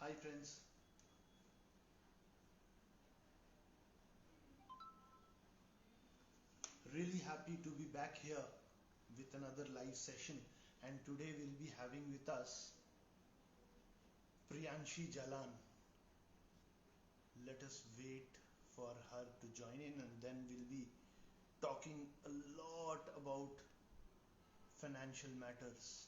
Hi friends, really happy to be back here with another live session, and today we'll be having with us Priyanshi Jalan. Let us wait for her to join in, and then we'll be talking a lot about financial matters.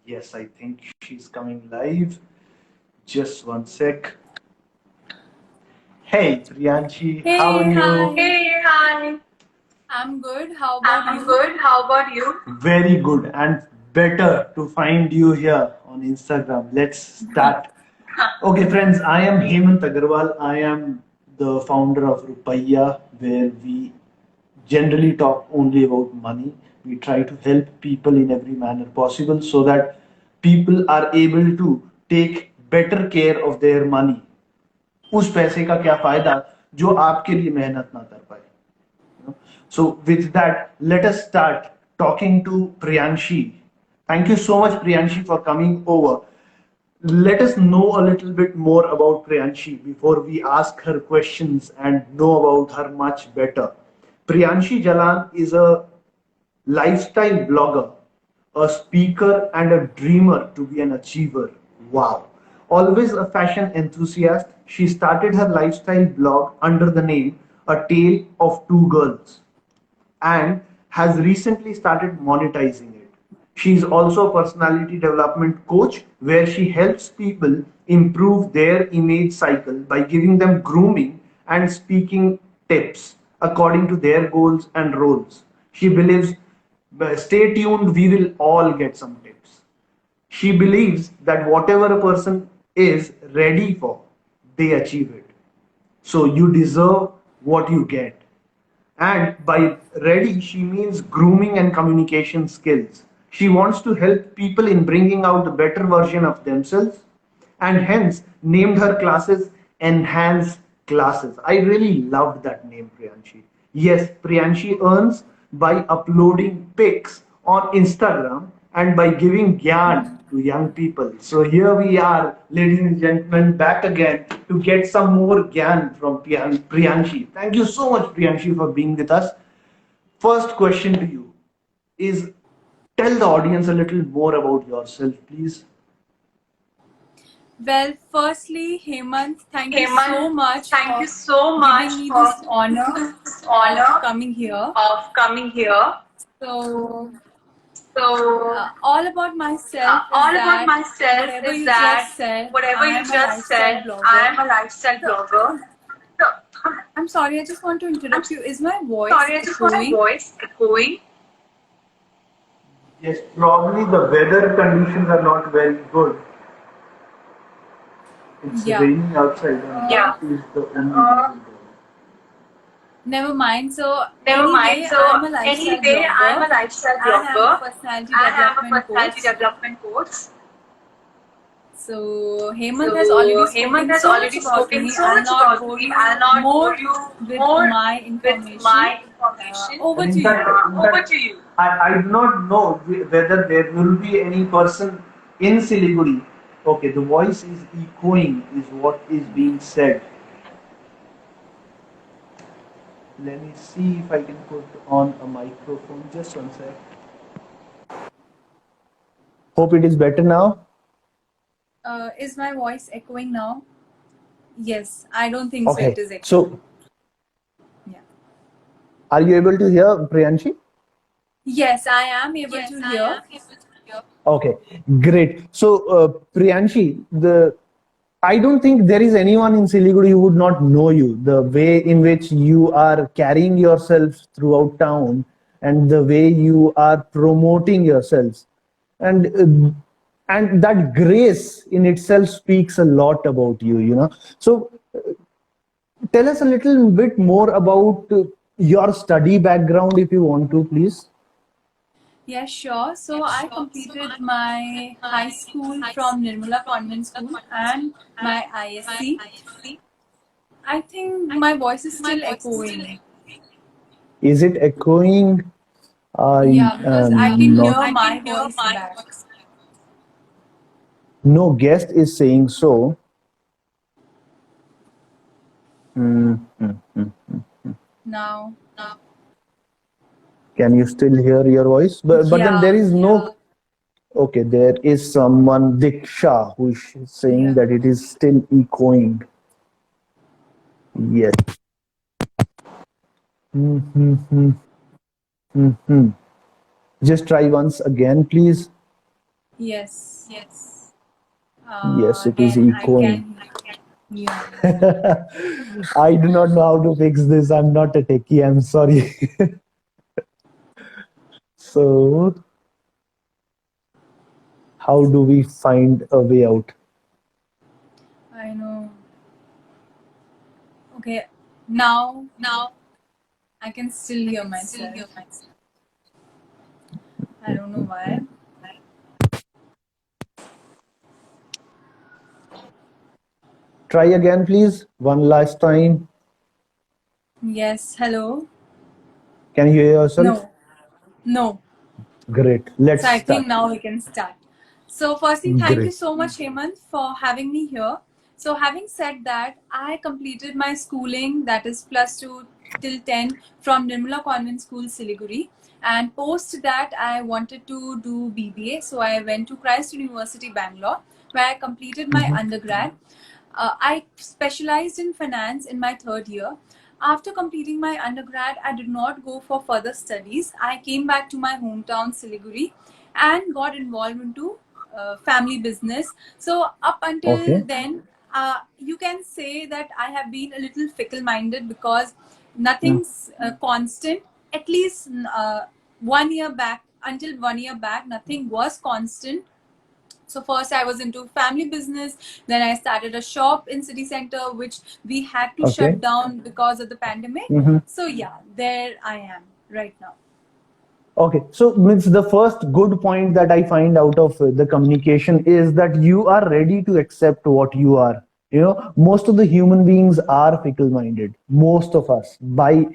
Yes, I think she's coming live. Just one sec. Hey Priyanshi, how are Hey, you? hi. Hey, hi. I'm good. How about I'm you? good. How about you? Very good, and better to find you here on Instagram. Let's start. Okay, friends, I am Hemant Agarwal. I am the founder of Rupaiya, where we generally talk only about money. We try to help people in every manner possible so that people are able to take better care of their money. उस पैसे का क्या फायदा जो आपके लिए मेहनत ना कर पाए. So with that, let us start talking to Priyanshi. Thank you so much, Priyanshi, for coming over. Let us know a little bit more about Priyanshi before we ask her questions and know about her much better. Priyanshi Jalan is a lifestyle blogger, a speaker, and a dreamer to be an achiever. Wow. Always a fashion enthusiast, she started her lifestyle blog under the name A Tale of Two Girls and has recently started monetizing it. She is also a personality development coach where she helps people improve their image cycle by giving them grooming and speaking tips according to their goals and roles. She believes, stay tuned, we will all get some tips. She believes that whatever a person is ready for, they achieve it. So you deserve what you get. And by ready, she means grooming and communication skills. She wants to help people in bringing out the better version of themselves and hence named her classes Enhance Classes. I really loved that name, Priyanshi. Yes, Priyanshi earns by uploading pics on Instagram and by giving gyan to young people. So here we are, ladies and gentlemen, back again to get some more gyan from Priyanshi. Thank you so much, Priyanshi, for being with us. First question to you is, tell the audience a little more about yourself, please. Well, firstly, Hemant, thank you so Hemant, much thank for you so giving much me for this honor this of honor coming here. of coming here. So, So, all about myself is all about that myself whatever is you that just said, whatever I you am a just lifestyle said, I blogger. am a lifestyle So, blogger. So, I'm sorry, I just want to I'm interrupt you. Is my voice sorry, I just want my echoing? voice echoing. Yes, probably the weather conditions are not very good. It's Yeah. raining outside, and Yeah. that is the only reason. Never mind. So, Never mind. anyway, So I'm a lifestyle anyway, I'm blogger a lifestyle and I'm a blogger personality and I'm a development personality coach. development coach. So Hemant has already So Hemant spoken has so much already about spoken me. so I'll much not about bore me. I'll you not bore more you with more my with information. my information. Over And to in fact, you. over to you. I do not know whether there will be any person in Siliguri. Okay, the voice is echoing, is what is being said. Let me see if I can put on a microphone. Just one sec. Hope it is better now. Is my voice echoing now? Yes, I don't think so. It Okay, is echoing. so Yeah. are you able to hear Priyanshi? Yes, I am able to hear. Okay, great. So, Priyanshi, I don't think there is anyone in Siliguri who would not know you. The way in which you are carrying yourself throughout town, and the way you are promoting yourselves, and that grace in itself speaks a lot about you. So, tell us a little bit more about your study background, if you want to, please. Yeah, sure. So I completed my high school from Nirmala Convent School and my ISC. I think my voice is still echoing. Is it echoing? I Yeah, because I am can not. hear my voice back No guest is saying so. Hmm, hmm, hmm. now. Can you still hear your voice? But then there Yeah, is no. Okay, there is someone, Diksha, who is saying yeah. that it is still echoing. Yes. Hmm, hmm, hmm, hmm, hmm. Just try once again, please. Yes. Yes, it is Again, I echoing. can. Yeah. I do not know how to fix this. I'm not a techie. I'm sorry. So, how do we find a way out? I know. Okay. Now I can still hear myself. I don't know why. Try again, please. One last time. Yes. Hello. Can you hear yourself? No. No. Great. So Let's I think start. now we can start. So firstly, thank you Great. so much, Hemant, for having me here. So having said that, I completed my schooling, that is plus two till 10, from Nirmala Convent School, Siliguri. And post that, I wanted to do BBA. So I went to Christ University, Bangalore, where I completed my Mhm. undergrad. I specialized in finance in my third year. After completing my undergrad, I did not go for further studies. I came back to my hometown, Siliguri, and got involved into family business. So up until Okay. then, you can say that I have been a little fickle-minded because Mm. nothing's constant. At least 1 year back, until 1 year back, nothing was constant. So first I was into family business, then I started a shop in city center which we had to shut Okay. down because of the pandemic. Mhm. So yeah, there I am right now. Okay, so means the first good point that I find out of the communication is that you are ready to accept what you are. You know, most of the human beings are fickle-minded. Most of us, by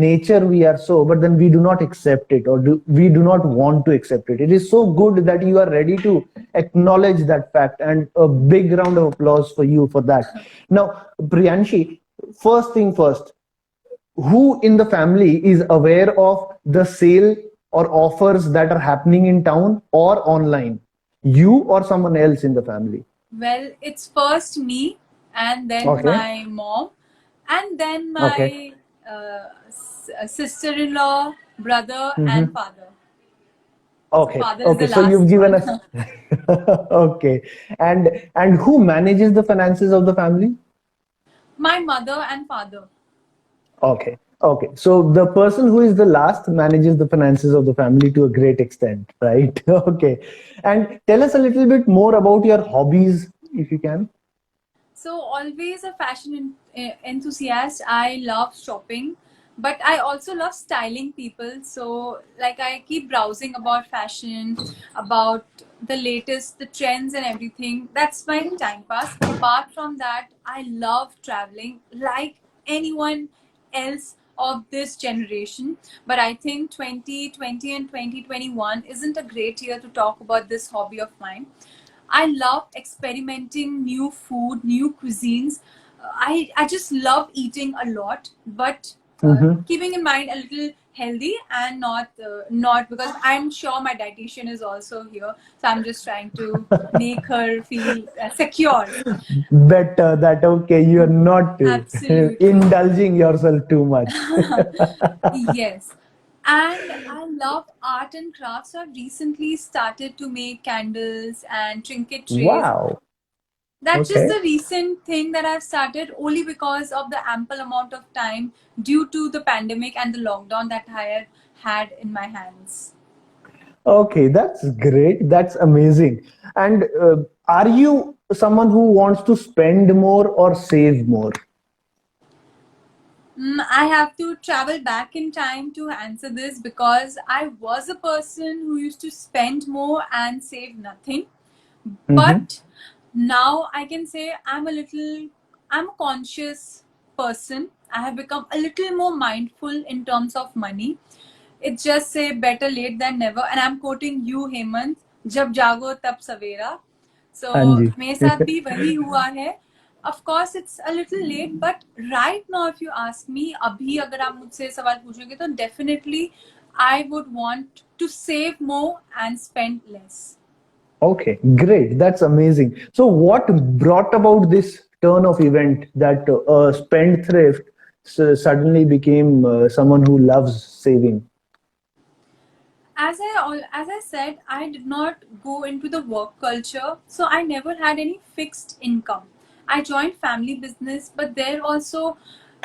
nature, we are so, but then we do not accept it, or we do not want to accept it. It is so good that you are ready to acknowledge that fact, and a big round of applause for you for that. Now, Priyanshi, first thing first, who in the family is aware of the sale or offers that are happening in town or online? You or someone else in the family? Well, it's first me, and then Okay. my mom, and then Okay. my sister-in-law, brother, and Hmm. father. So Okay. father is Okay. the So you've last given one. us. Okay. And who manages the finances of the family? My mother and father. Okay. Okay. So the person who is the last manages the finances of the family to a great extent, right? Okay. And tell us a little bit more about your hobbies, if you can. So always a enthusiast. I love shopping, but I also love styling people. So like I keep browsing about fashion, about the latest, the trends and everything. That's my time pass. Apart from that, I love traveling like anyone else of this generation. But I think 2020 and 2021 isn't a great year to talk about this hobby of mine. I love experimenting new food, new cuisines. I just love eating a lot, but Mm-hmm. keeping in mind a little healthy and not because I'm sure my dietitian is also here, so I'm just trying to make her feel secure. Better that, okay, you're not Absolutely. indulging yourself too much. Yes. And I love art and crafts. So I've recently started to make candles and trinket trays. Wow. That's just Okay. the recent thing that I've started only because of the ample amount of time due to the pandemic and the lockdown that I had in my hands. Okay, that's great. That's amazing. And are you someone who wants to spend more or save more? I have to travel back in time to answer this because I was a person who used to spend more and save nothing. Mm-hmm. But now I can say I'm a conscious person. I have become a little more mindful in terms of money. It's just say better late than never, and I'm quoting you, Hemant. जब जागो तब सवेरा. So हाँ जी. मेरे साथ भी वही हुआ है. Of course, it's a little late, but right now, if you ask me, अभी अगर आप मुझसे सवाल पूछोगे तो definitely I would want to save more and spend less. Okay, great. That's amazing. So, what brought about this turn of event that a spendthrift suddenly became someone who loves saving? As I said, I did not go into the work culture, so I never had any fixed income. I joined family business, but there also,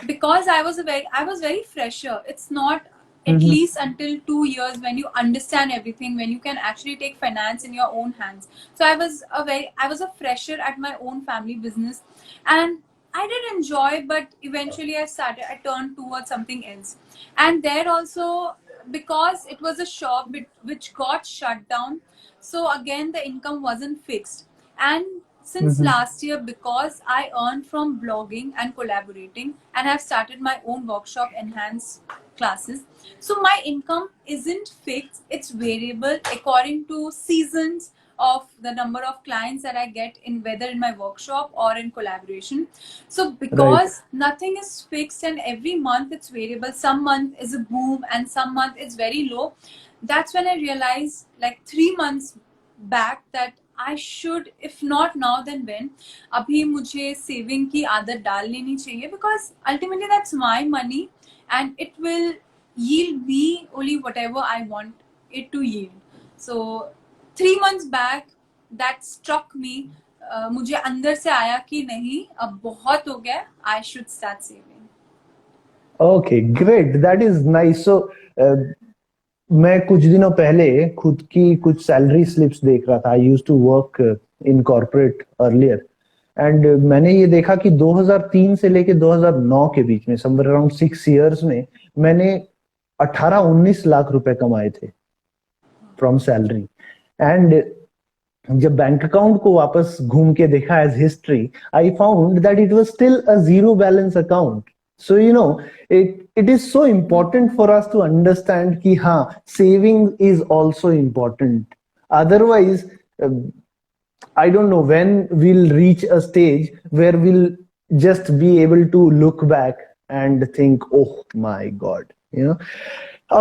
because I was very fresher. It's not at Mm-hmm. least until 2 years when you understand everything, when you can actually take finance in your own hands. So I was a fresher at my own family business, and I did enjoy, but eventually I turned towards something else. And there also, because it was a shop which got shut down, so again the income wasn't fixed. And since Mm-hmm. last year, because I earned from blogging and collaborating, and have started my own workshop enhance classes, so my income isn't fixed, it's variable according to seasons of the number of clients that I get in, whether in my workshop or in collaboration. So Right. because nothing is fixed and every month it's variable, some month is a boom and some month it's very low. That's when I realized, like 3 months back, that I should, if not now then when, अभी मुझे saving की आदत डाल लेनी चाहिए, because ultimately that's my money and it will yield me only whatever I want it to yield. So 3 months back that struck me. मुझे अंदर से आया कि नहीं, अब बहुत हो गया, I should start saving. Okay, great. That is nice. So, मैं कुछ दिनों पहले खुद की कुछ सैलरी स्लिप्स देख रहा था. I used to work in corporate earlier and मैंने ये देखा कि 2003 से लेके 2009 के बीच में समवेयर अराउंड 6 इयर्स में मैंने 18-19 लाख रुपए कमाए थे फ्रॉम सैलरी. एंड जब बैंक अकाउंट को वापस घूम के देखा as history, I found that it was still a zero balance account. So it is so important for us to understand कि हाँ, saving is also important. Otherwise, I don't know when we'll reach a stage where we'll just be able to look back and think, oh my God.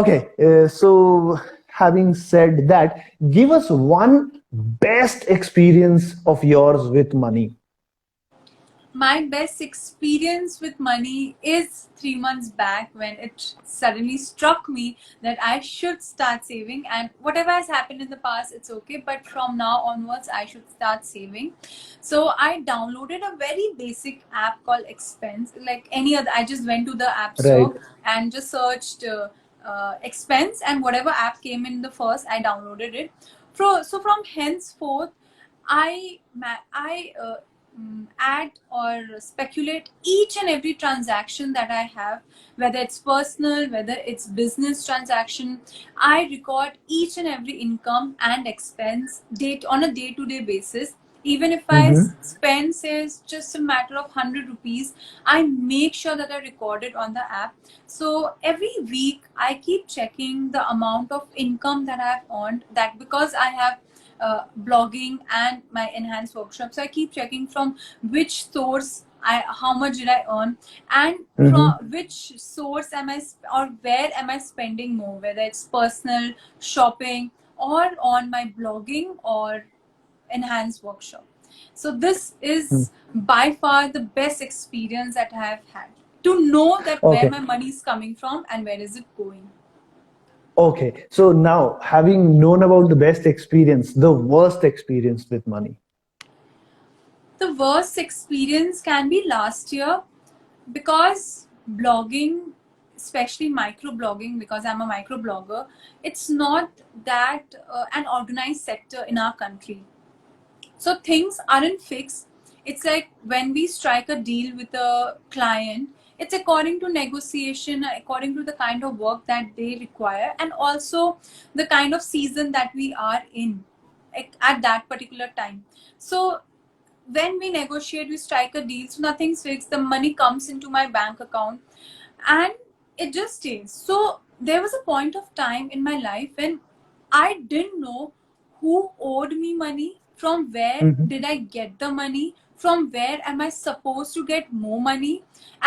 Okay, so having said that, give us one best experience of yours with money. My best experience with money is 3 months back, when it suddenly struck me that I should start saving, and whatever has happened in the past, it's okay, but from now onwards I should start saving. So I downloaded a very basic app called Expense, like any other. I just went to the app Right. store and just searched Expense, and whatever app came in the first, I downloaded it. So from henceforth, I add or speculate each and every transaction that I have, whether it's personal, whether it's business transaction. I record each and every income and expense date on a day-to-day basis. Even if I spend, say, just a matter of 100 rupees, I make sure that I record it on the app. So every week, I keep checking the amount of income that I've earned. That because I have blogging and my enhanced workshop, so I keep checking from which source how much did I earn, and from which source am I or where am I spending more, whether it's personal, shopping, or on my blogging or enhanced workshop. So this is by far the best experience that I have had, to know that where Okay. my money is coming from and where is it going. Okay, so now having known about the best experience, the worst experience with money. The worst experience can be last year, because blogging, especially microblogging, because I'm a microblogger, it's not that an organized sector in our country. So things aren't fixed. It's like when we strike a deal with a client, it's according to negotiation, according to the kind of work that they require, and also the kind of season that we are in at that particular time. So when we negotiate, we strike a deal, so nothing's fixed. The money comes into my bank account and it just stays. So there was a point of time in my life when I didn't know who owed me money, from where Mhm. did I get the money, from where am I supposed to get more money,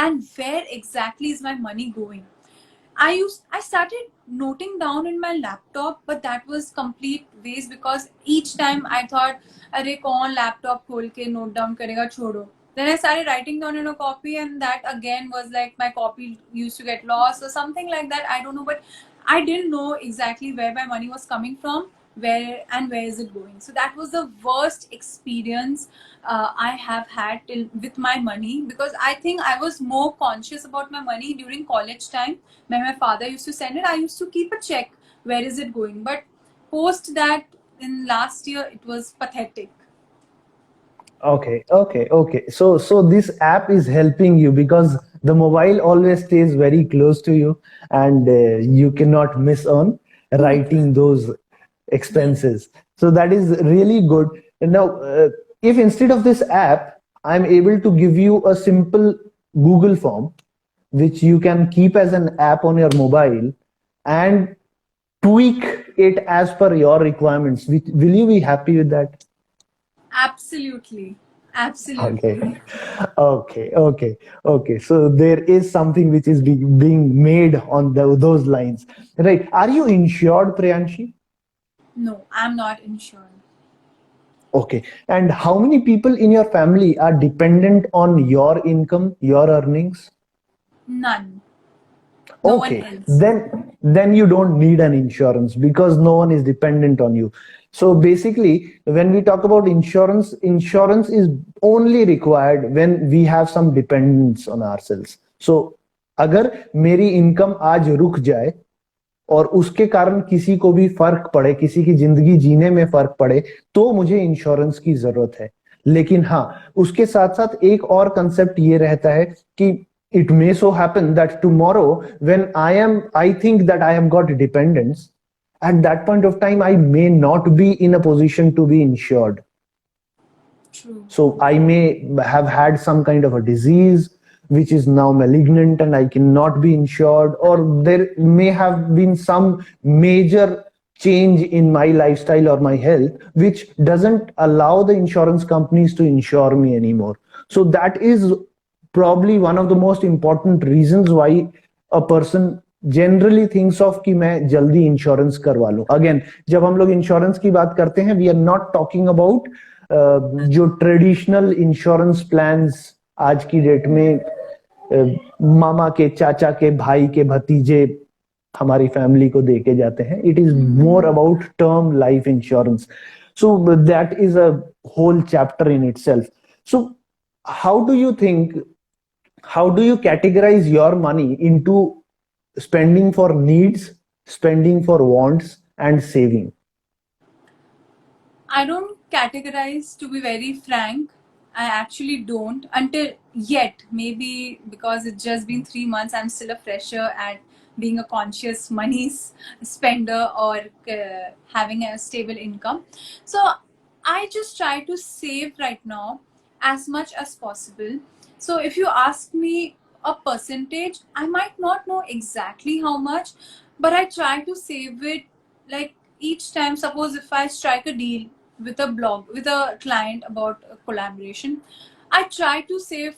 and where exactly is my money going. I started noting down in my laptop, but that was complete waste because each time I thought, "अरे कौन laptop खोल के note down करेगा, छोड़ो." Then I started writing down in a copy, and that again was like my copy used to get lost or something like that. I don't know, but I didn't know exactly where my money was coming from, where is it going. So that was the worst experience I have had with my money, because I think I was more conscious about my money during college time. When my father used to send it, I used to keep a check, where is it going. But post that, in last year, it was pathetic. Okay. So this app is helping you because the mobile always stays very close to you, and you cannot miss on writing those Yes. expenses. So that is really good. And now, if instead of this app, I'm able to give you a simple Google form, which you can keep as an app on your mobile and tweak it as per your requirements, will you be happy with that? Absolutely. Okay. Absolutely. Okay. So there is something which is being made on those lines, right? Are you insured, Priyanshi? No, I'm not insured. Okay. And how many people in your family are dependent on your income, your earnings? None. No one Okay. else. Then you don't need an insurance because no one is dependent on you. So basically, when we talk about insurance, insurance is only required when we have some dependence on ourselves. So अगर मेरी income आज रुक जाए और उसके कारण किसी को भी फर्क पड़े, किसी की जिंदगी जीने में फर्क पड़े, तो मुझे इंश्योरेंस की जरूरत है। लेकिन हाँ, उसके साथ साथ एक और कंसेप्ट ये रहता है कि it may so happen that tomorrow when I think that I have got dependents, at that point of time I may not be in a position to be insured. True. So I may have had some kind of a disease which is now malignant and I cannot be insured, or there may have been some major change in my lifestyle or my health which doesn't allow the insurance companies to insure me anymore. So that is probably one of the most important reasons why a person generally thinks of कि मैं जल्दी insurance करवा लूं। Again, जब हम लोग insurance की बात करते हैं, we are not talking about जो ट्रेडिशनल इंश्योरेंस प्लान्स आज की डेट में मामा के, चाचा के, भाई के, भतीजे हमारी फैमिली को दे के जाते हैं। It is more about term life insurance. So that is a whole chapter in itself. So how do you think, how do you categorize your money into spending for needs, spending for wants, and saving? I don't categorize, to be very frank. I actually don't until yet. Maybe because it's just been 3 months, I'm still a fresher at being a conscious money spender, or having a stable income. So I just try to save right now as much as possible. So if you ask me a percentage, I might not know exactly how much, but I try to save it. Like each time, suppose if I strike a deal with a client about a collaboration, I try to save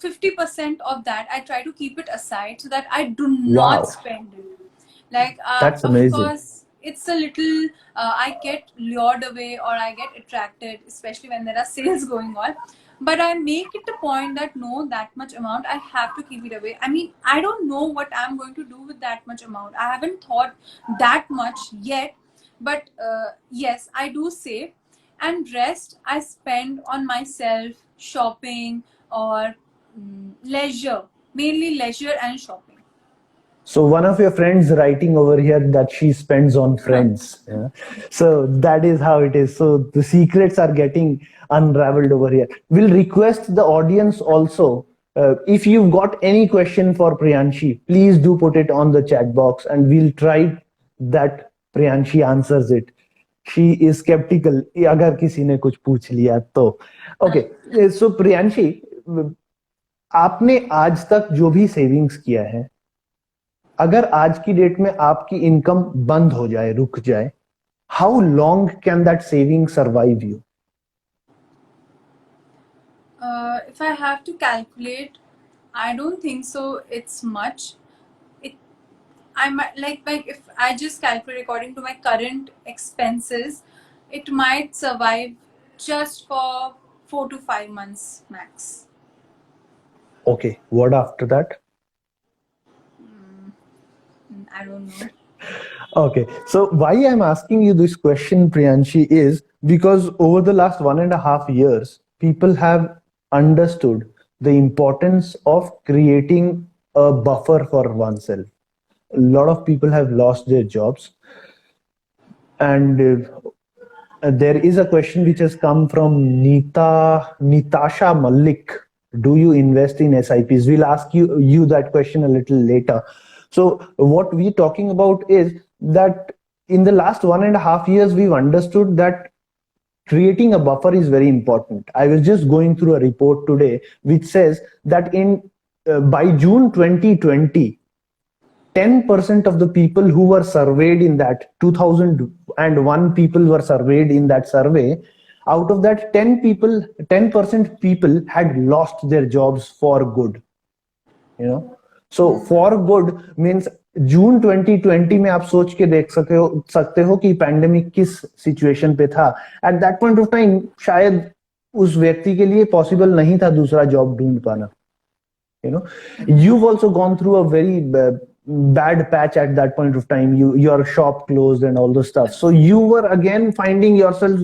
50% of that. I try to keep it aside so that I do not Wow, spend it. Like that's of amazing. course it's a little, I get lured away or I get attracted, especially when there are sales going on, but I make it a point that no, that much amount I have to keep it away. I mean, I don't know what I'm going to do with that much amount. I haven't thought that much yet, but yes, I do save, and rest I spend on myself, shopping, or leisure, mainly leisure and shopping. So one of your friends writing over here that she spends on friends. Yeah? So that is how it is. So the secrets are getting unraveled over here. We'll request the audience also. If you've got any question for Priyanshi, please do put it on the chat box and we'll try that Priyanshi answers it. She is skeptical. अगर किसी ने कुछ पूछ लिया तो okay. So Priyanshi, आपने आज तक जो भी सेविंग्स किया है, अगर आज की डेट में आपकी इनकम बंद हो जाए, रुक जाए, how long can that saving survive you? If I have to calculate, I don't think so. It's much. It I might like if I just calculate according to my current expenses, it might survive just for 4 to 5 months max. Okay, what after that? I don't know. Okay, so why I'm asking you this question, Priyanshi, is because over the last 1.5 years, people have understood the importance of creating a buffer for oneself. A lot of people have lost their jobs, and there is a question which has come from Nitasha Malik. Do you invest in SIPs? We'll ask you that question a little later. So what we're talking about is that in the last 1.5 years, we've understood that creating a buffer is very important. I was just going through a report today which says that in by June 2020, 10% of the people who were surveyed in that 2001 people were surveyed in that survey. Out of that 10% people had lost their jobs for good. So for good means जून 2020 में आप सोच के देख सकते हो कि pandemic किस situation पे था. At that point of time शायद उस व्यक्ति के लिए पॉसिबल नहीं था दूसरा जॉब ढूंढ पाना. You've also gone through a very bad patch at that point of time. Your shop closed and all the stuff, so you were again finding yourself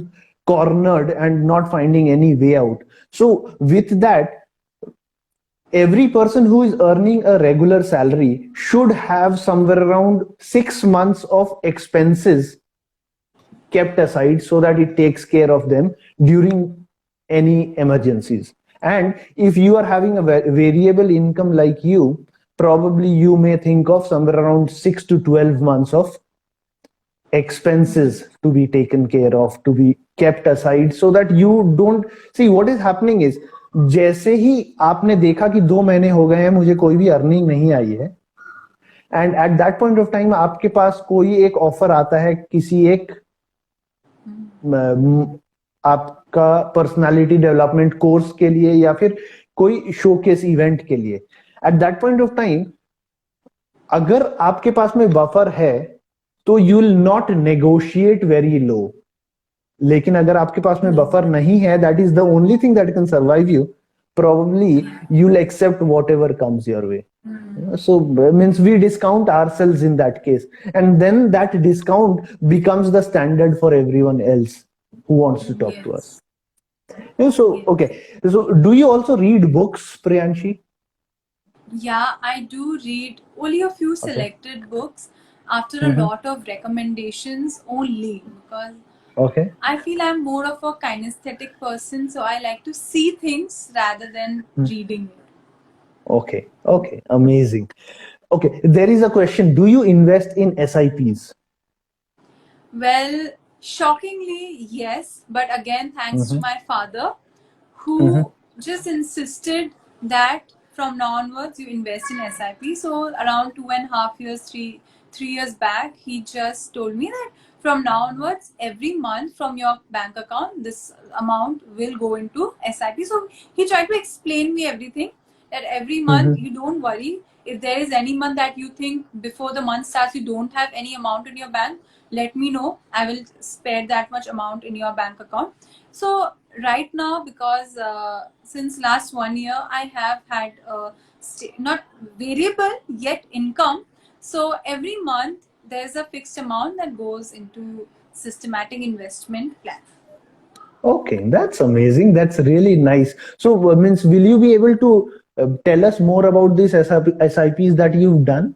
cornered and not finding any way out. So with that, every person who is earning a regular salary should have somewhere around 6 months of expenses kept aside so that it takes care of them during any emergencies. And if you are having a variable income like you, probably you may think of somewhere around 6 to 12 months of expenses to be taken care of, to be kept aside, so that you don't see what is happening is, जैसे ही आपने देखा कि 2 महीने हो गए हैं मुझे कोई भी अर्निंग नहीं आई है, and at that point of time आपके पास कोई एक ऑफर आता है किसी एक आपका पर्सनालिटी डेवलपमेंट कोर्स के लिए या फिर कोई शोकेस इवेंट के लिए. At that point of time अगर आपके पास में बफर है तो you will not negotiate very low. लेकिन अगर आपके पास में बफर नहीं है, that is the only thing that can survive you, probably you'll accept whatever comes your way. So means we discount ourselves in that case, and then that discount becomes the standard for everyone else who wants to talk to us. So okay, so do you also read books, Priyanshi? Yeah, I do read only a few selected books after a lot of recommendations only, because Okay. I feel I'm more of a kinesthetic person, so I like to see things rather than reading it. Okay, amazing. Okay, there is a question. Do you invest in SIPs? Well, shockingly, yes. But again, thanks to my father, who just insisted that from now onwards you invest in SIP. So around 2.5 years, three years back, he just told me that from now onwards, every month from your bank account, this amount will go into SIP. So he tried to explain me everything, that every month you don't worry. If there is any month that you think before the month starts you don't have any amount in your bank, let me know. I will spare that much amount in your bank account. So right now, because since last 1 year I have had not variable yet income, so every month there's a fixed amount that goes into systematic investment plan. Okay, that's amazing. That's really nice. So means will you be able to tell us more about these SIPs that you've done?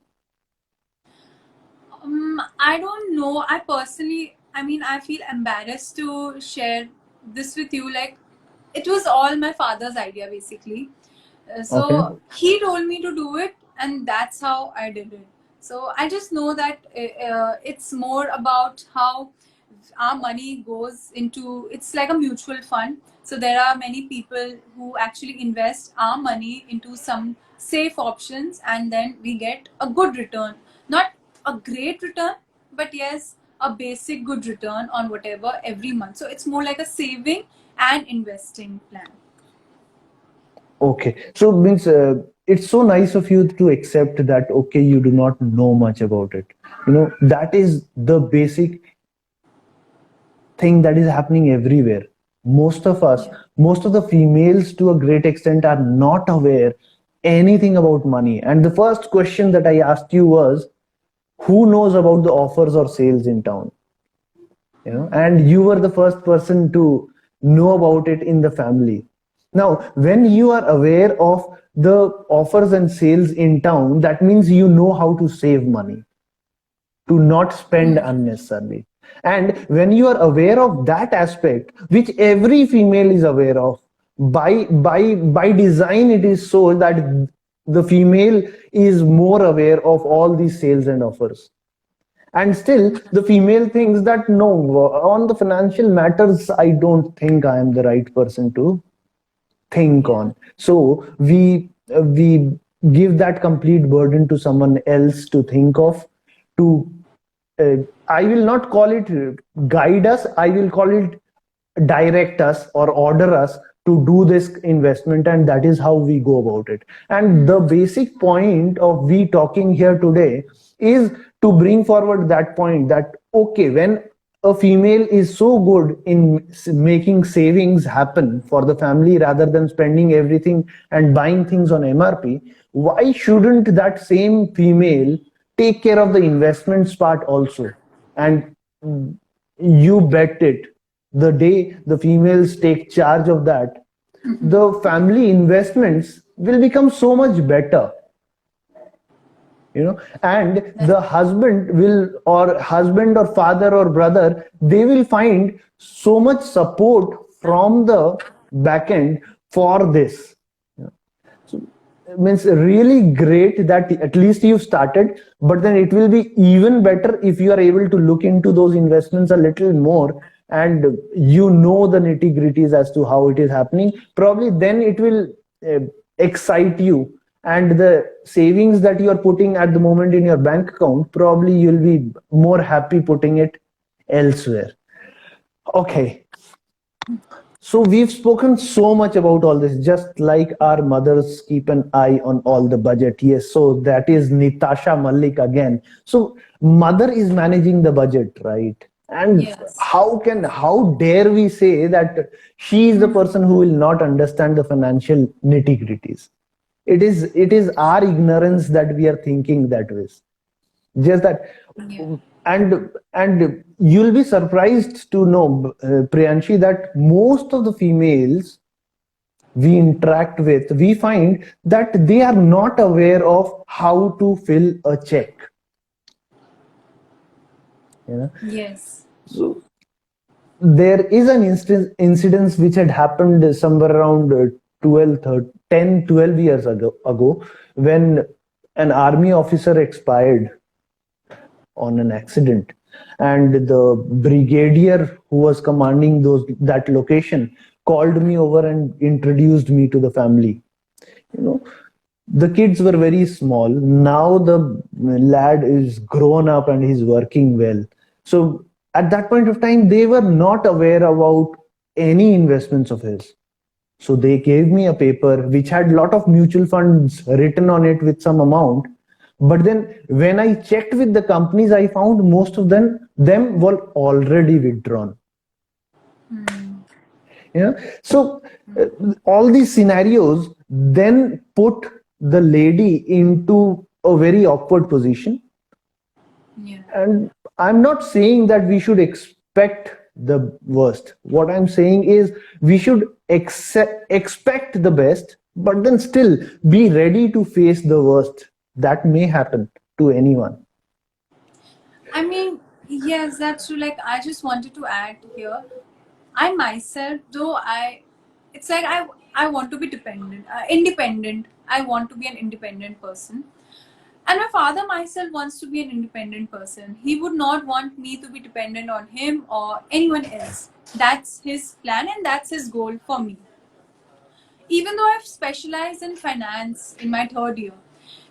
I don't know. I feel embarrassed to share this with you. Like, it was all my father's idea, basically. So he told me to do it, and that's how I did it. So I just know that it's more about how our money goes into, it's like a mutual fund. So there are many people who actually invest our money into some safe options, and then we get a good return. a great return, but yes, a basic good return on whatever every month. So it's more like a saving and investing plan. Okay, so means it's so nice of you to accept that. Okay, you do not know much about it. That is the basic thing that is happening everywhere. Most of us, Yeah. most of the females to a great extent are not aware anything about money. And the first question that I asked you was, who knows about the offers or sales in town? And you were the first person to know about it in the family. Now, when you are aware of the offers and sales in town, that means you know how to save money, to not spend Hmm. unnecessarily. And when you are aware of that aspect, which every female is aware of, by design, it is so that the female is more aware of all these sales and offers. And still the female thinks that no, on the financial matters, I don't think I am the right person to think Yeah. on. So we give that complete burden to someone else to think of, to uh, I will not call it guide us, I will call it direct us or order us to do this investment, and that is how we go about it. And the basic point of we talking here today is to bring forward that point, that okay, when a female is so good in making savings happen for the family rather than spending everything and buying things on MRP, why shouldn't that same female take care of the investments part also? And you bet it, the day the females take charge of that, the family investments will become so much better. And the husband will, or husband or father or brother, they will find so much support from the back end for this. So, means really great that at least you started, but then it will be even better if you are able to look into those investments a little more, and the nitty gritties as to how it is happening. Probably then it will uh, excite you, and the savings that you are putting at the moment in your bank account, probably you'll be more happy putting it elsewhere. Okay, so we've spoken so much about all this, just like our mothers keep an eye on all the budget. Yes, so that is Nitasha Malik again. So mother is managing the budget, right? And Yes. how dare we say that she is the person who will not understand the financial nitty gritties? It is our ignorance that we are thinking that way. Just that. Yeah. And you'll be surprised to know, Priyanshi, that most of the females we interact with, we find that they are not aware of how to fill a check. Yes. So there is an incidence which had happened somewhere around 10 12 years ago, when an army officer expired on an accident, and the brigadier who was commanding that location called me over and introduced me to the family. The kids were very small. Now the lad is grown up and he's working well. So at that point of time, they were not aware about any investments of his. So they gave me a paper which had a lot of mutual funds written on it with some amount. But then when I checked with the companies, I found most of them were already withdrawn. So all these scenarios then put the lady into a very awkward position. Yeah. And I'm not saying that we should expect the worst. What I'm saying is we should expect the best, but then still be ready to face the worst that may happen to anyone. I mean, yes, that's true. Like, I just wanted to add here, I myself, though it's like I want to be independent. I want to be an independent person. And my father myself wants to be an independent person. He would not want me to be dependent on him or anyone else. That's his plan and that's his goal for me. Even though I've specialized in finance in my third year,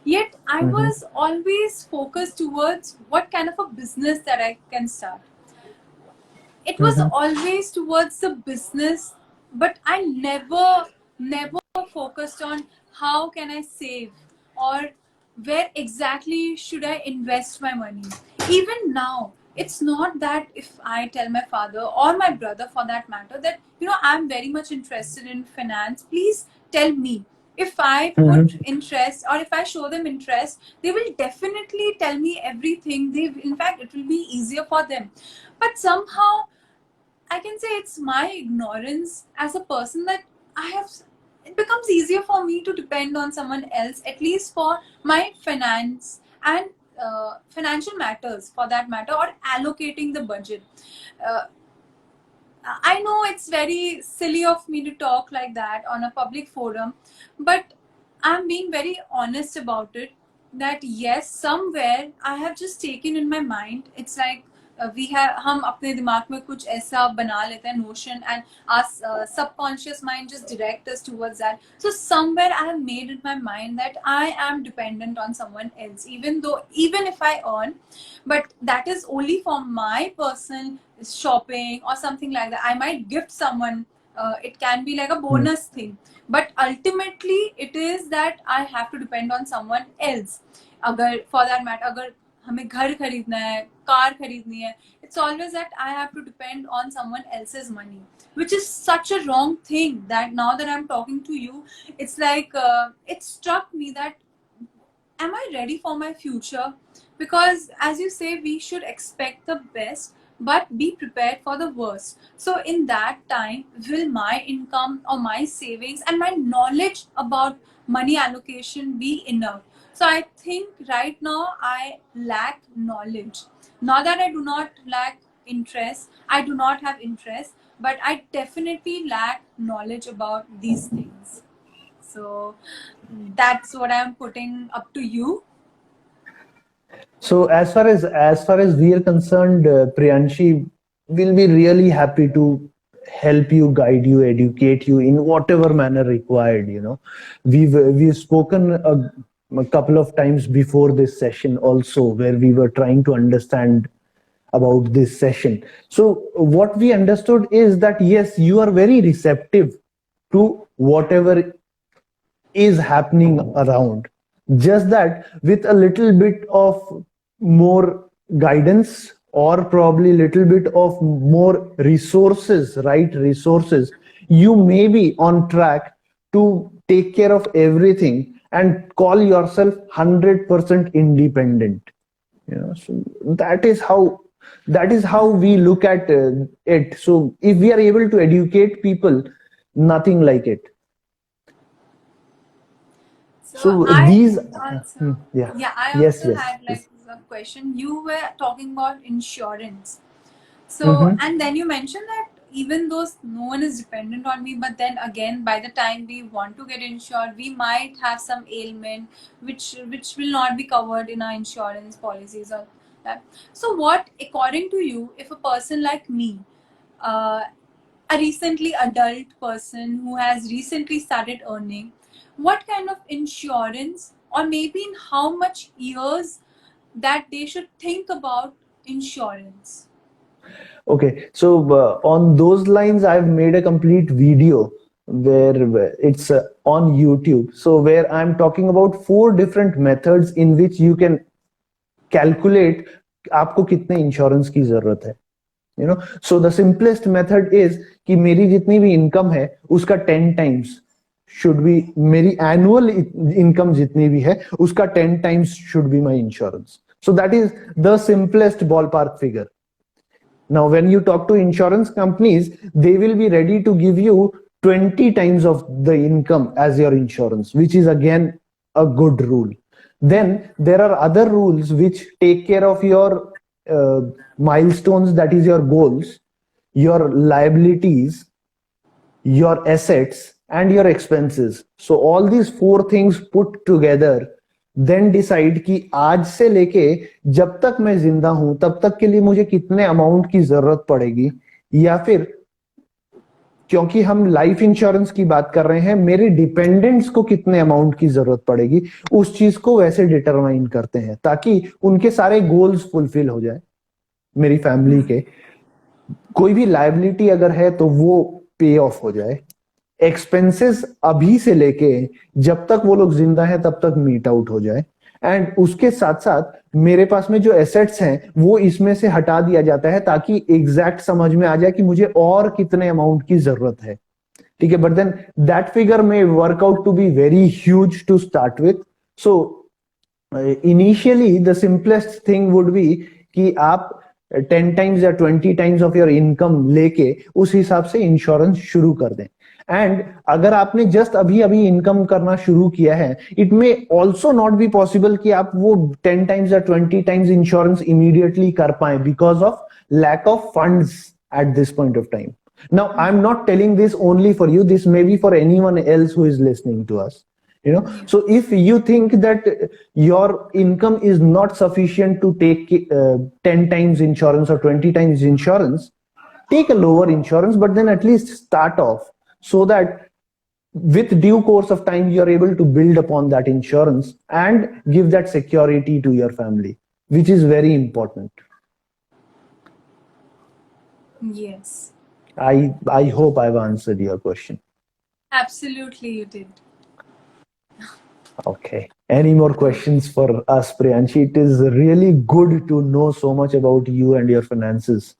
Yet I Mm-hmm. was always focused towards what kind of a business that I can start. It was Mm-hmm. always towards the business, but I never focused on how can I save or where exactly should I invest my money. Even now, it's not that if I tell my father or my brother for that matter that I'm very much interested in finance, please tell me. If I put Mm-hmm. interest or if I show them interest, they will definitely tell me everything. In fact, it will be easier for them. But somehow I can say it's my ignorance as a person that I have. It becomes easier for me to depend on someone else, at least for my finance and financial matters, for that matter, or allocating the budget. Uh, I know it's very silly of me to talk like that on a public forum, but I'm being very honest about it. That yes, somewhere I have just taken in my mind. It's like we have हम अपने दिमाग में कुछ ऐसा बना लेते हैं notion and our subconscious mind just direct us towards that. So somewhere I have made in my mind that I am dependent on someone else, even if I earn, but that is only for my personal shopping or something like that. I might gift someone. It can be like a bonus thing, but ultimately it is that I have to depend on someone else. अगर for that matter, अगर हमें घर खरीदना है, car खरीदनी है, it's always that I have to depend on someone else's money, which is such a wrong thing. That now that I'm talking to you, it's like it struck me that am I ready for my future? Because as you say, we should expect the best but be prepared for the worst. So in that time, will my income or my savings and my knowledge about money allocation be enough? So I think right now I lack knowledge. Not that I do not lack interest, I do not have interest, but I definitely lack knowledge about these things. So that's what I'm putting up to you. So as far as we are concerned, Priyanshi, will be really happy to help you, guide you, educate you in whatever manner required. We've spoken a couple of times before this session also, where we were trying to understand about this session. So what we understood is that yes, you are very receptive to whatever is happening around, just that with a little bit of more guidance or probably little bit of more resources, right resources, you may be on track to take care of everything and call yourself 100% independent. So that is how we look at it. So if we are able to educate people, nothing like it. So So I these, also, yeah, yeah, I yes, also yes, had yes. like a question. You were talking about insurance. So, Mm-hmm. and then you mentioned that even though no one is dependent on me, but then again, by the time we want to get insured, we might have some ailment which will not be covered in our insurance policies or that. So, what, according to you, if a person like me, uh, a recently adult person who has recently started earning, what kind of insurance or maybe in how much years that they should think about insurance? Okay, so on those lines, I've made a complete video where it's on YouTube. So where I'm talking about 4 different methods in which you can calculate आपको कितने insurance की जरूरत है. So the simplest method is कि मेरी जितनी भी income है उसका 10 times should be, मेरी annual income जितनी भी है उसका 10 times should be my insurance. So that is the simplest ballpark figure. Now when you talk to insurance companies, they will be ready to give you 20 times of the income as your insurance, which is again a good rule. Then there are other rules which take care of your milestones, that is your goals, your liabilities, your assets, and your expenses. So all these 4 things put together, then decide कि आज से लेके जब तक मैं जिंदा हूं तब तक के लिए मुझे कितने अमाउंट की जरूरत पड़ेगी, या फिर क्योंकि हम लाइफ इंश्योरेंस की बात कर रहे हैं, मेरे डिपेंडेंट्स को कितने अमाउंट की जरूरत पड़ेगी उस चीज को वैसे डिटरमाइन करते हैं ताकि उनके सारे गोल्स फुलफिल हो जाए। मेरी फैमिली के कोई भी लायबिलिटी अगर है तो वो पे ऑफ हो जाए, एक्सपेंसेस अभी से लेके जब तक वो लोग जिंदा है तब तक मीट आउट हो जाए, एंड उसके साथ साथ मेरे पास में जो एसेट्स हैं वो इसमें से हटा दिया जाता है ताकि एग्जैक्ट समझ में आ जाए कि मुझे और कितने अमाउंट की जरूरत है। ठीक है, बट देन दैट फिगर में work out to be very huge to start with. So initially the simplest thing would be कि आप 10 टाइम्स या 20 टाइम्स ऑफ योर इनकम लेके उस हिसाब से इंश्योरेंस शुरू कर दें। एंड अगर आपने जस्ट अभी अभी इनकम करना शुरू किया है, it may also not be possible कि आप वो 10 टाइम्स या 20 टाइम्स इंश्योरेंस इमीडिएटली कर पाए because of lack of funds at this point of time. Now, I'm not telling this only for you. This may be for anyone else who is listening to us. So if you think that your income is not sufficient to take 10 times insurance or 20 times insurance, take a lower insurance, but then at least start off so that with due course of time, you're able to build upon that insurance and give that security to your family, which is very important. Yes. I hope I've answered your question. Absolutely, you did. Okay. Any more questions for us, Priyanshi? It is really good to know so much about you and your finances.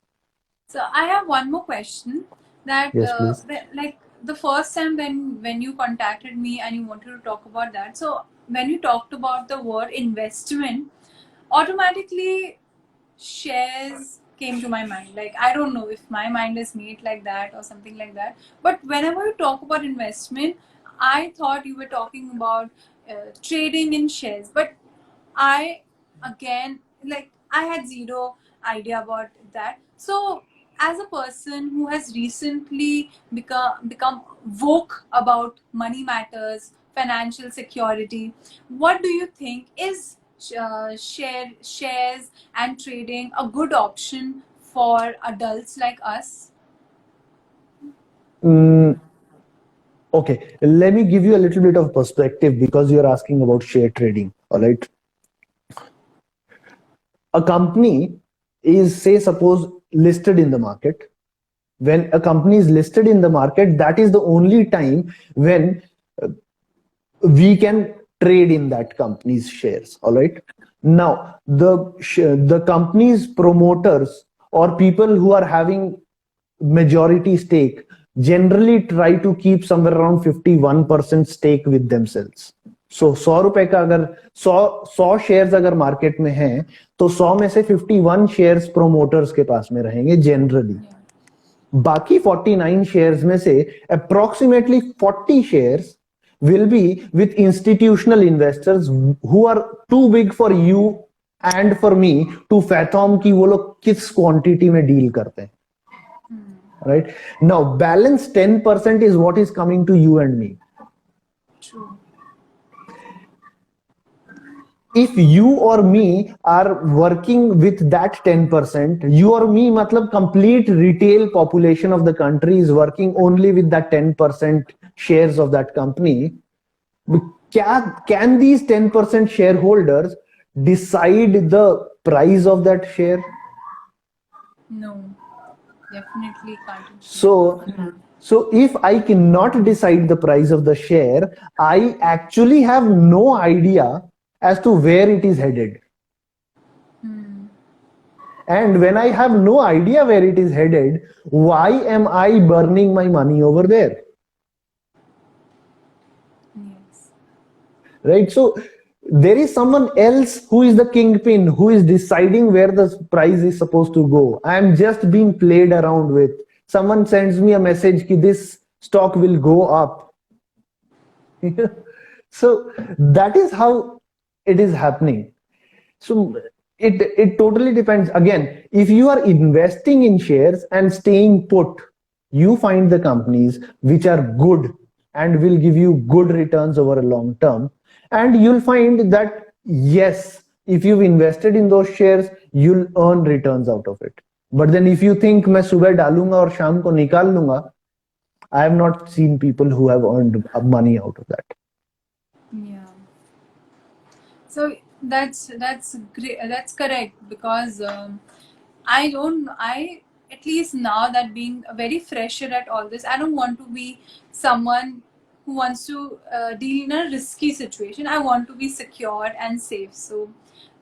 So I have one more question. That Yes, please. like the first time when you contacted me and you wanted to talk about that, so when you talked about the word investment, automatically shares came to my mind. Like, I don't know if my mind is made like that or something like that, but whenever you talk about investment, I thought you were talking about trading in shares. But I, again, like, I had zero idea about that. So as a person who has recently become woke about money matters, financial security, what do you think is shares and trading a good option for adults like us? Okay, let me give you a little bit of perspective because you're asking about share trading. All right. A company is, say, suppose listed in the market. When a company is listed in the market, that is the only time when we can trade in that company's shares. All right. Now, the company's promoters or people who are having majority stake generally try to keep somewhere around 51% stake with themselves. So 100 रुपए का अगर 100 shares अगर market में हैं तो 100 में से 51 shares promoters के पास में रहेंगे जनरली। बाकी 49 शेयर्स में से approximately 40 shares will be with institutional investors who are too big for you and for me to fathom कि वो लोग किस क्वांटिटी में डील करते हैं। Right now, balance 10% is what is coming to you and me. True. If you or me are working with that 10%, you or me matlab complete retail population of the country is working only with that 10% shares of that company. Can these 10% shareholders decide the price of that share? No, definitely can't. So if I cannot decide the price of the share, I actually have no idea as to where it is headed. And when I have no idea where it is headed, why am I burning my money over there? Yes. Right? So there is someone else who is the kingpin, who is deciding where the price is supposed to go. I am just being played around with. Someone sends me a message that this stock will go up. So that is how it is happening. So it totally depends. Again, if you are investing in shares and staying put, you find the companies which are good and will give you good returns over a long term. And you'll find that, yes, if you've invested in those shares, you'll earn returns out of it. But then if you think मैं सुबह डालूंगा और शाम को निकाल लूंगा, I have not seen people who have earned money out of that. Yeah. So that's great. That's correct because I at least now that being a very fresher at all this, I don't want to be someone who wants to deal in a risky situation. I want to be secure and safe. So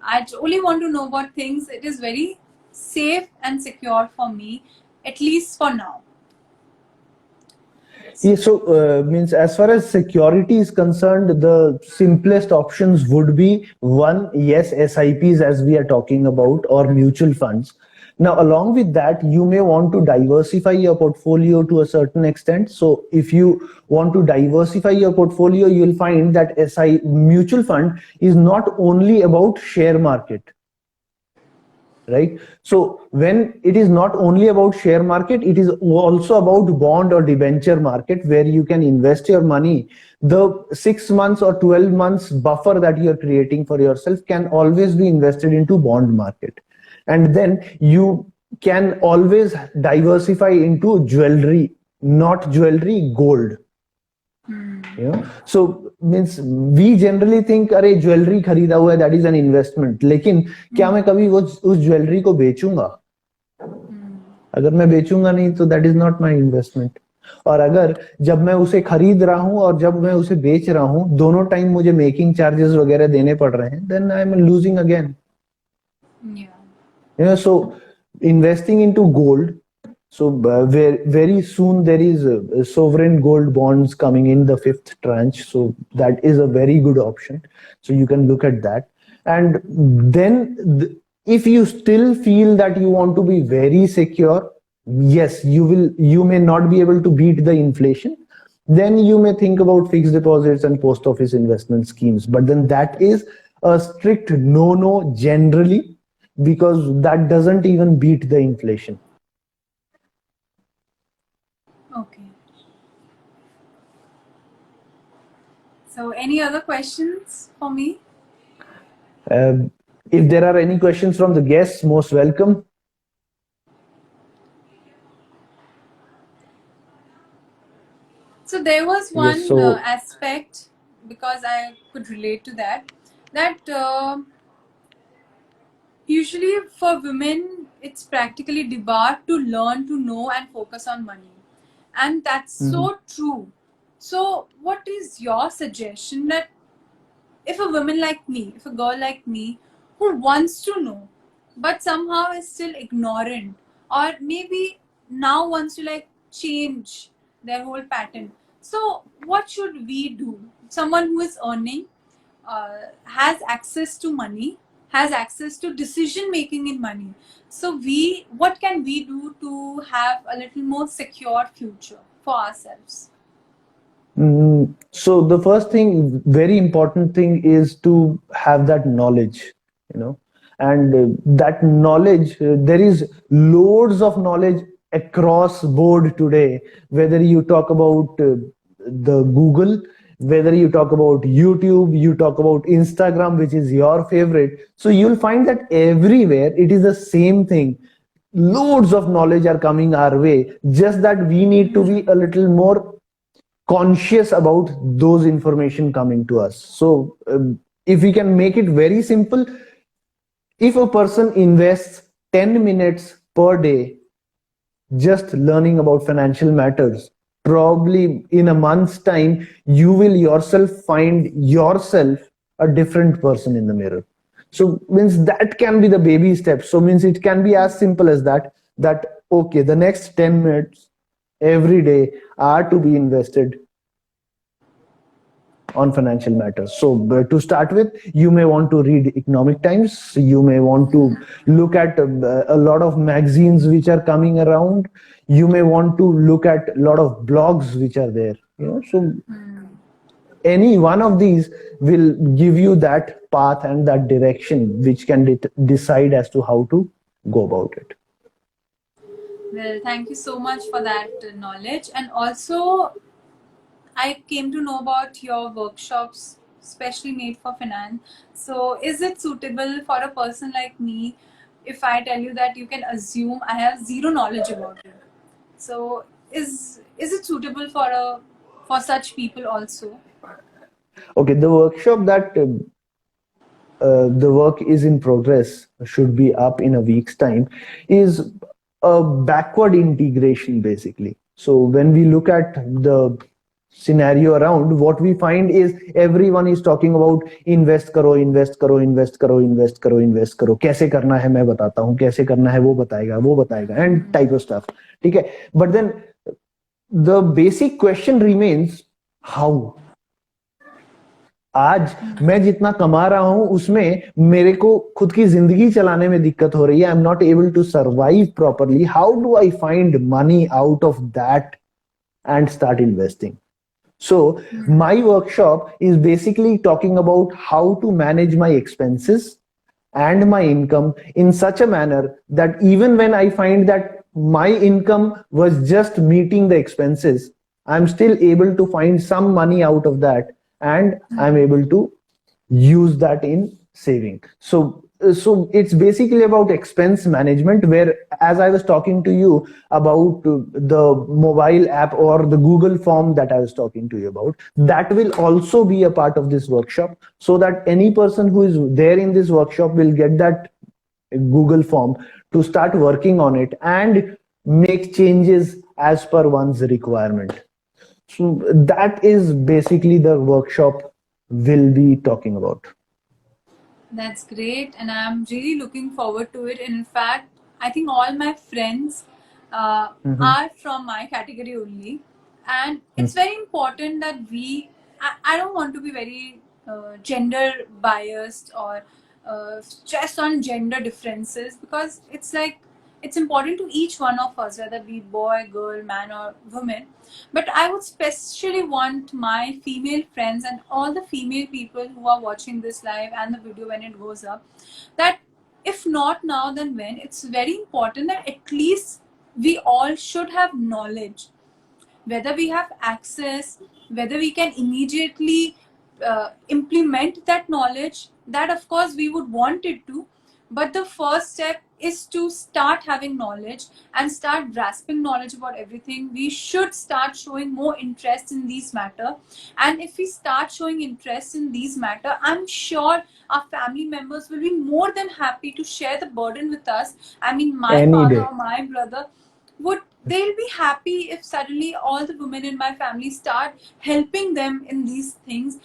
I only want to know about things. It is very safe and secure for me, at least for now. Yeah, so means as far as security is concerned, the simplest options would be one, yes, SIPs as we are talking about, or mutual funds. Now, along with that, you may want to diversify your portfolio to a certain extent. So, if you want to diversify your portfolio, you'll find that SI mutual fund is not only about share market, right? So when it is not only about share market, it is also about bond or debenture market, where you can invest your money. The 6 months or 12 months buffer that you are creating for yourself can always be invested into bond market, and then you can always diversify into jewelry, not jewelry, gold. So means we generally think अरे jewellery खरीदा हुआ है, that is an investment, लेकिन क्या मैं कभी वो उस ज्वेलरी को बेचूंगा? अगर मैं बेचूंगा नहीं तो that is not my investment. और अगर जब मैं उसे खरीद रहा हूं और जब मैं उसे बेच रहा हूं, दोनों टाइम मुझे मेकिंग चार्जेस वगैरह देने पड़ रहे हैं, then I am losing again. So investing into gold. So very soon there is sovereign gold bonds coming in the 5th tranche. So that is a very good option. So you can look at that. And then if you still feel that you want to be very secure, yes, you may not be able to beat the inflation. Then you may think about fixed deposits and post office investment schemes. But then that is a strict no generally, because that doesn't even beat the inflation. Okay. So, any other questions for me? If there are any questions from the guests, most welcome. So there was one Yes, so aspect, because I could relate to that, that usually for women it's practically debarred to learn to know and focus on money, and that's so true. So what is your suggestion that if a woman like me, if a girl like me who wants to know but somehow is still ignorant, or maybe now wants to like change their whole pattern, so what should we do? Someone who is earning, has access to money, has access to decision making in money, so what can we do to have a little more secure future for ourselves? so the first thing, very important thing, is to have that knowledge, and that knowledge, there is loads of knowledge across board today, whether you talk about the Google, whether you talk about YouTube, you talk about Instagram, which is your favorite. So you'll find that everywhere it is the same thing. Loads of knowledge are coming our way, just that we need to be a little more conscious about those information coming to us. So if we can make it very simple, if a person invests 10 minutes per day just learning about financial matters, probably in a month's time you will yourself find yourself a different person in the mirror. So means that can be the baby steps. So means it can be as simple as that okay, the next 10 minutes every day are to be invested on financial matters. So to start with, you may want to read Economic Times, you may want to look at a lot of magazines which are coming around, you may want to look at a lot of blogs which are there, so any one of these will give you that path and that direction which can decide as to how to go about it. Well, thank you so much for that knowledge. And also, I came to know about your workshops, specially made for finance. So, is it suitable for a person like me if I tell you that you can assume I have zero knowledge about it? So, is it suitable for such people also? Okay, the workshop that the work is in progress, should be up in a week's time, is a backward integration basically. So when we look at the scenario around, what we find is everyone is talking about invest करो, invest करो, invest करो, invest करो, invest करो, कैसे करना है मैं बताता हूँ, कैसे करना है वो बताएगा and type of stuff. ठीक है, but then the basic question remains, how? आज मैं जितना कमा रहा हूं उसमें मेरे को खुद की जिंदगी चलाने में दिक्कत हो रही है. I am not able to survive properly. How do I find money out of that and start investing? So my workshop is basically talking about how to manage my expenses and my income in such a manner that even when I find that my income was just meeting the expenses, I'm still able to find some money out of that, and I'm able to use that in saving. So it's basically about expense management, where, as I was talking to you about the mobile app or the Google form that I was talking to you about, that will also be a part of this workshop, so that any person who is there in this workshop will get that Google form to start working on it and make changes as per one's requirement. So that is basically the workshop will be talking about. That's great, and I'm really looking forward to it. In fact, I think all my friends are from my category only, and it's very important that I don't want to be very gender biased or stressed on gender differences, because it's important to each one of us, whether be boy, girl, man, or woman. But I would especially want my female friends and all the female people who are watching this live and the video when it goes up, that if not now, then when? It's very important that at least we all should have knowledge, whether we have access, whether we can immediately implement that knowledge. That of course we would want it to, but the first step is to start having knowledge and start grasping knowledge about everything. We should start showing more interest in these matter, and if we start showing interest in these matter, I'm sure our family members will be more than happy to share the burden with us. I mean, my Any father day. or my brother they'll be happy if suddenly all the women in my family start helping them in these things.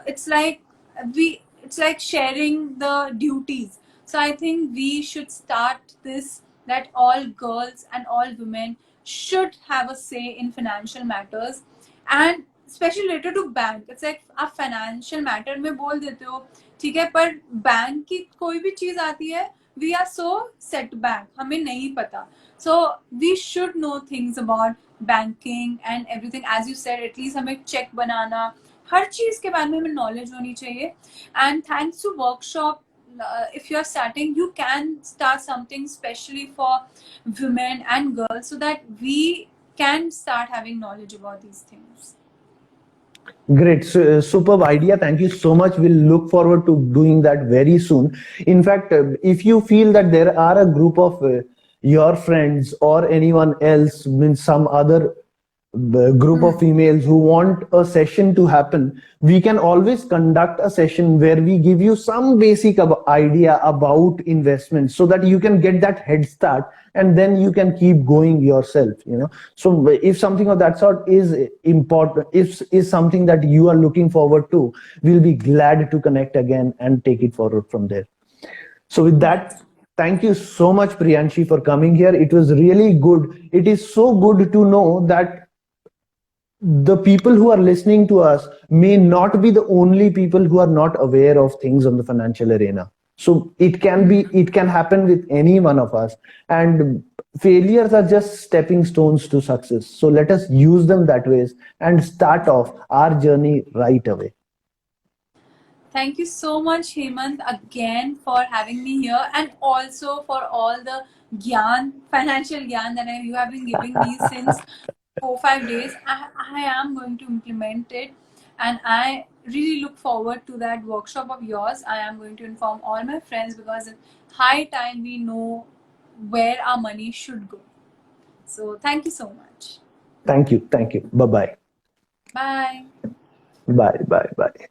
It's like sharing the duties. So I think we should start this, that all girls and all women should have a say in financial matters, and especially related to bank. It's like आप financial matter में बोल देते हो, ठीक है, पर bank की कोई भी चीज आती है, we are so set back, हमें नहीं पता. So we should know things about banking and everything. As you said, at least हमें check बनाना, हर चीज के बारे में हमें knowledge होनी चाहिए. And thanks to workshop, if you're starting, you can start something specially for women and girls, so that we can start having knowledge about these things. Great. Superb idea. Thank you so much. We'll look forward to doing that very soon. In fact, if you feel that there are a group of your friends or anyone else, means some other group of females who want a session to happen, we can always conduct a session where we give you some basic idea about investments, so that you can get that head start, and then you can keep going yourself, you know. So if something of that sort is important, is something that you are looking forward to, we'll be glad to connect again and take it forward from there. So with that, thank you so much, Priyanshi, for coming here. It was really good. It is so good to know that the people who are listening to us may not be the only people who are not aware of things on the financial arena. So it can happen with any one of us, and failures are just stepping stones to success. So let us use them that way and start off our journey right away. Thank you so much, Hemant, again for having me here, and also for all the financial gyan that you have been giving me since 4-5 days. I am going to implement it, and I really look forward to that workshop of yours. I am going to inform all my friends, because it's high time we know where our money should go. So thank you so much. Thank you bye Bye. Bye bye bye bye